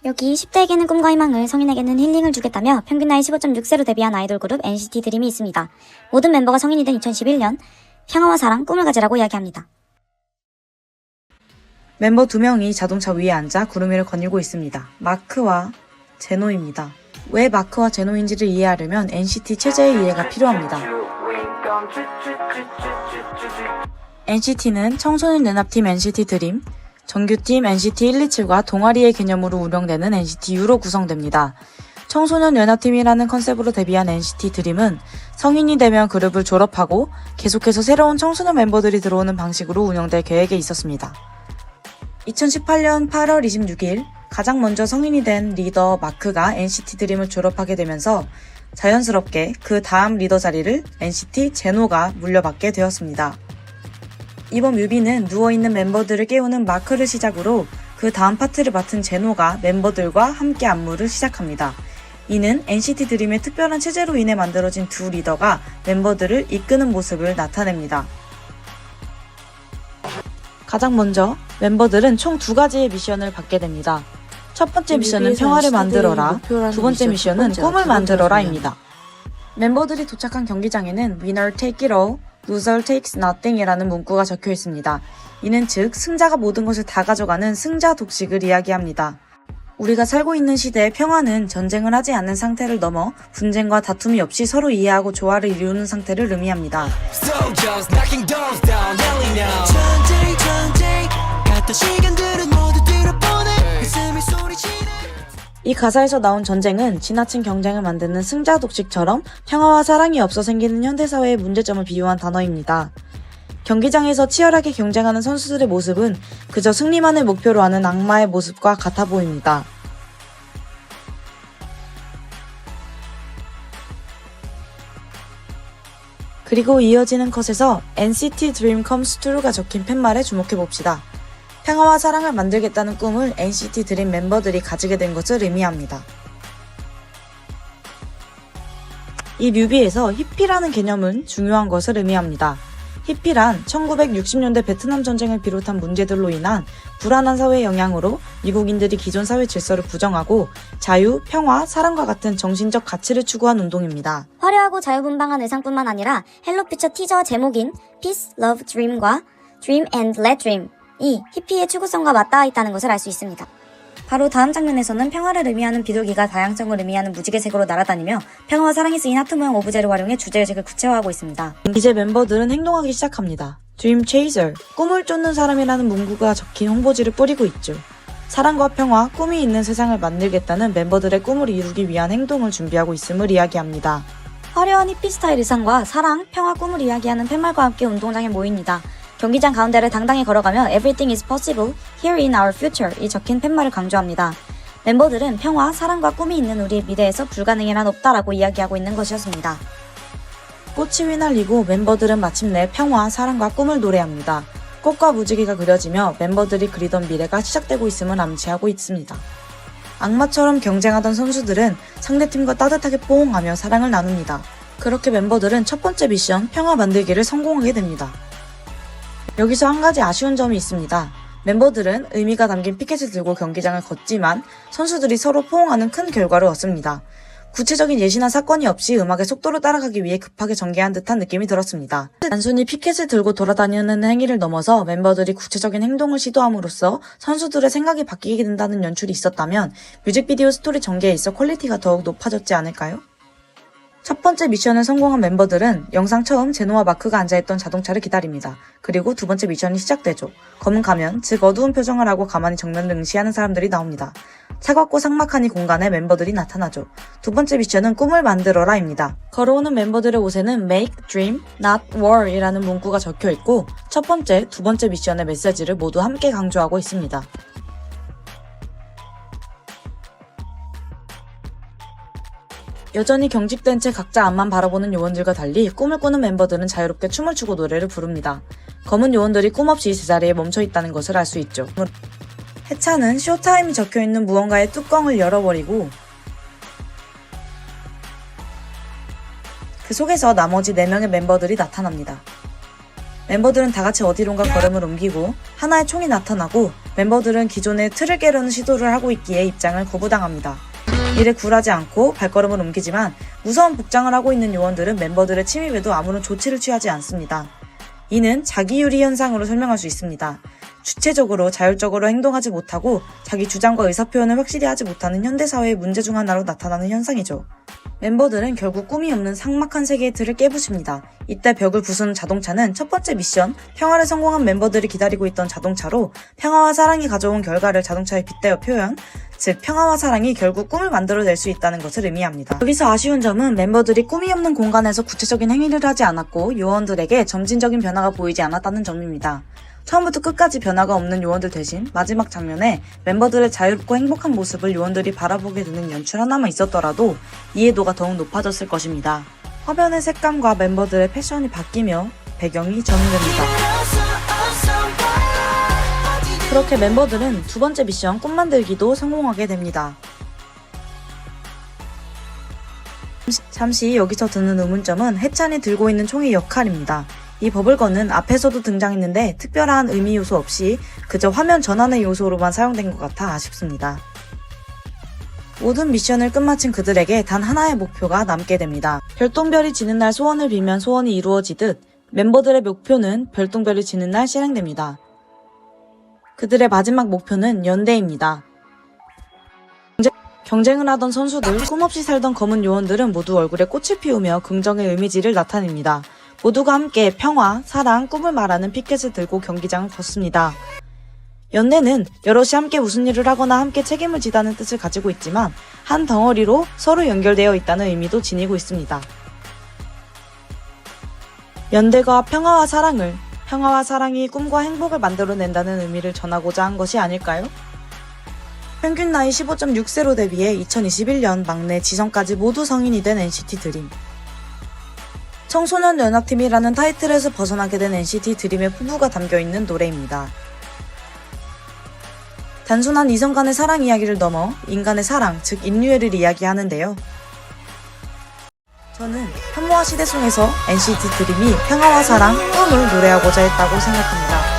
여기 10대에게는 꿈과 희망을, 성인에게는 힐링을 주겠다며 평균 나이 15.6세로 데뷔한 아이돌 그룹 NCT 드림이 있습니다. 모든 멤버가 성인이 된 2011년 평화와 사랑, 꿈을 가지라고 이야기합니다. 멤버 2명이 자동차 위에 앉아 구름 위를 거닐고 있습니다. 마크와 제노입니다. 왜 마크와 제노인지를 이해하려면 NCT 체제의 이해가 필요합니다. NCT는 청소년 연합팀 NCT 드림, 정규팀 NCT 127과 동아리의 개념으로 운영되는 NCT U로 구성됩니다. 청소년 연합팀이라는 컨셉으로 데뷔한 NCT 드림은 성인이 되면 그룹을 졸업하고 계속해서 새로운 청소년 멤버들이 들어오는 방식으로 운영될 계획에 있었습니다. 2018년 8월 26일 가장 먼저 성인이 된 리더 마크가 NCT 드림을 졸업하게 되면서 자연스럽게 그 다음 리더 자리를 NCT 제노가 물려받게 되었습니다. 이번 뮤비는 누워있는 멤버들을 깨우는 마크를 시작으로 그 다음 파트를 맡은 제노가 멤버들과 함께 안무를 시작합니다. 이는 NCT 드림의 특별한 체제로 인해 만들어진 두 리더가 멤버들을 이끄는 모습을 나타냅니다. 가장 먼저 멤버들은 총 2가지의 미션을 받게 됩니다. 첫 번째 미션은 평화를 만들어라, 두 번째 미션은 꿈을 만들어라입니다. 멤버들이 도착한 경기장에는 Winner take it all, Loser takes nothing이라는 문구가 적혀 있습니다. 이는 즉 승자가 모든 것을 다 가져가는 승자 독식을 이야기합니다. 우리가 살고 있는 시대의 평화는 전쟁을 하지 않는 상태를 넘어 분쟁과 다툼이 없이 서로 이해하고 조화를 이루는 상태를 의미합니다. 이 가사에서 나온 전쟁은 지나친 경쟁을 만드는 승자 독식처럼 평화와 사랑이 없어 생기는 현대사회의 문제점을 비유한 단어입니다. 경기장에서 치열하게 경쟁하는 선수들의 모습은 그저 승리만을 목표로 하는 악마의 모습과 같아 보입니다. 그리고 이어지는 컷에서 NCT Dream Comes True가 적힌 팻말에 주목해봅시다. 평화와 사랑을 만들겠다는 꿈을 NCT 드림 멤버들이 가지게 된 것을 의미합니다. 이 뮤비에서 히피라는 개념은 중요한 것을 의미합니다. 히피란 1960년대 베트남 전쟁을 비롯한 문제들로 인한 불안한 사회의 영향으로 미국인들이 기존 사회 질서를 부정하고 자유, 평화, 사랑과 같은 정신적 가치를 추구한 운동입니다. 화려하고 자유분방한 의상뿐만 아니라 헬로피처 티저 제목인 Peace, Love, Dream과 Dream and Let Dream 이 히피의 추구성과 맞닿아 있다는 것을 알 수 있습니다. 바로 다음 장면에서는 평화를 의미하는 비둘기가 다양성을 의미하는 무지개색으로 날아다니며 평화와 사랑이 쓰인 하트 모양 오브제를 활용해 주제의식을 구체화하고 있습니다. 이제 멤버들은 행동하기 시작합니다. Dream Chaser, 꿈을 쫓는 사람이라는 문구가 적힌 홍보지를 뿌리고 있죠. 사랑과 평화, 꿈이 있는 세상을 만들겠다는 멤버들의 꿈을 이루기 위한 행동을 준비하고 있음을 이야기합니다. 화려한 히피 스타일 의상과 사랑, 평화, 꿈을 이야기하는 팻말과 함께 운동장에 모입니다. 경기장 가운데를 당당히 걸어가며 Everything is possible, here in our future 이 적힌 팻말을 강조합니다. 멤버들은 평화, 사랑과 꿈이 있는 우리의 미래에서 불가능이란 없다라고 이야기하고 있는 것이었습니다. 꽃이 휘날리고 멤버들은 마침내 평화, 사랑과 꿈을 노래합니다. 꽃과 무지개가 그려지며 멤버들이 그리던 미래가 시작되고 있음을 암시하고 있습니다. 악마처럼 경쟁하던 선수들은 상대팀과 따뜻하게 포옹하며 사랑을 나눕니다. 그렇게 멤버들은 첫 번째 미션 평화 만들기를 성공하게 됩니다. 여기서 한 가지 아쉬운 점이 있습니다. 멤버들은 의미가 담긴 피켓을 들고 경기장을 걷지만 선수들이 서로 포옹하는 큰 결과를 얻습니다. 구체적인 예시나 사건이 없이 음악의 속도를 따라가기 위해 급하게 전개한 듯한 느낌이 들었습니다. 단순히 피켓을 들고 돌아다니는 행위를 넘어서 멤버들이 구체적인 행동을 시도함으로써 선수들의 생각이 바뀌게 된다는 연출이 있었다면 뮤직비디오 스토리 전개에 있어 퀄리티가 더욱 높아졌지 않을까요? 첫 번째 미션을 성공한 멤버들은 영상 처음 제노와 마크가 앉아있던 자동차를 기다립니다. 그리고 두 번째 미션이 시작되죠. 검은 가면, 즉 어두운 표정을 하고 가만히 정면을 응시하는 사람들이 나옵니다. 차갑고 삭막한 이 공간에 멤버들이 나타나죠. 두 번째 미션은 꿈을 만들어라입니다. 걸어오는 멤버들의 옷에는 Make, Dream, Not War 이라는 문구가 적혀있고 첫 번째, 두 번째 미션의 메시지를 모두 함께 강조하고 있습니다. 여전히 경직된 채 각자 앞만 바라보는 요원들과 달리 꿈을 꾸는 멤버들은 자유롭게 춤을 추고 노래를 부릅니다. 검은 요원들이 꿈 없이 제자리에 멈춰 있다는 것을 알 수 있죠. 해차는 쇼타임이 적혀있는 무언가의 뚜껑을 열어버리고 그 속에서 나머지 4명의 멤버들이 나타납니다. 멤버들은 다같이 어디론가 걸음을 옮기고 하나의 총이 나타나고 멤버들은 기존의 틀을 깨려는 시도를 하고 있기에 입장을 거부당합니다. 이를 굴하지 않고 발걸음을 옮기지만 무서운 복장을 하고 있는 요원들은 멤버들의 침입에도 아무런 조치를 취하지 않습니다. 이는 자기유리 현상으로 설명할 수 있습니다. 주체적으로 자율적으로 행동하지 못하고 자기 주장과 의사표현을 확실히 하지 못하는 현대사회의 문제 중 하나로 나타나는 현상이죠. 멤버들은 결국 꿈이 없는 삭막한 세계의 틀을 깨부십니다. 이때 벽을 부수는 자동차는 첫 번째 미션, 평화를 성공한 멤버들이 기다리고 있던 자동차로 평화와 사랑이 가져온 결과를 자동차에 빗대어 표현, 즉 평화와 사랑이 결국 꿈을 만들어낼 수 있다는 것을 의미합니다. 여기서 아쉬운 점은 멤버들이 꿈이 없는 공간에서 구체적인 행위를 하지 않았고 요원들에게 점진적인 변화가 보이지 않았다는 점입니다. 처음부터 끝까지 변화가 없는 요원들 대신 마지막 장면에 멤버들의 자유롭고 행복한 모습을 요원들이 바라보게 되는 연출 하나만 있었더라도 이해도가 더욱 높아졌을 것입니다. 화면의 색감과 멤버들의 패션이 바뀌며 배경이 전환됩니다. 그렇게 멤버들은 두 번째 미션 꿈 만들기도 성공하게 됩니다. 잠시 여기서 드는 의문점은 해찬이 들고 있는 총의 역할입니다. 이 버블건은 앞에서도 등장했는데 특별한 의미 요소 없이 그저 화면 전환의 요소로만 사용된 것 같아 아쉽습니다. 모든 미션을 끝마친 그들에게 단 하나의 목표가 남게 됩니다. 별똥별이 지는 날 소원을 빌면 소원이 이루어지듯 멤버들의 목표는 별똥별이 지는 날 실행됩니다. 그들의 마지막 목표는 연대입니다. 경쟁을 하던 선수들, 꿈없이 살던 검은 요원들은 모두 얼굴에 꽃을 피우며 긍정의 이미지를 나타냅니다. 모두가 함께 평화, 사랑, 꿈을 말하는 피켓을 들고 경기장을 걷습니다. 연대는 여럿이 함께 무슨 일을 하거나 함께 책임을 지다는 뜻을 가지고 있지만 한 덩어리로 서로 연결되어 있다는 의미도 지니고 있습니다. 연대가 평화와 사랑이 꿈과 행복을 만들어낸다는 의미를 전하고자 한 것이 아닐까요? 평균 나이 15.6세로 대비해 2021년 막내 지성까지 모두 성인이 된 NCT 드림. 청소년 연합팀이라는 타이틀에서 벗어나게 된 NCT 드림의 포부가 담겨있는 노래입니다. 단순한 이성 간의 사랑 이야기를 넘어 인간의 사랑, 즉 인류애를 이야기하는데요. 저는 현모화 시대송에서 NCT 드림이 평화와 사랑, 꿈을 노래하고자 했다고 생각합니다.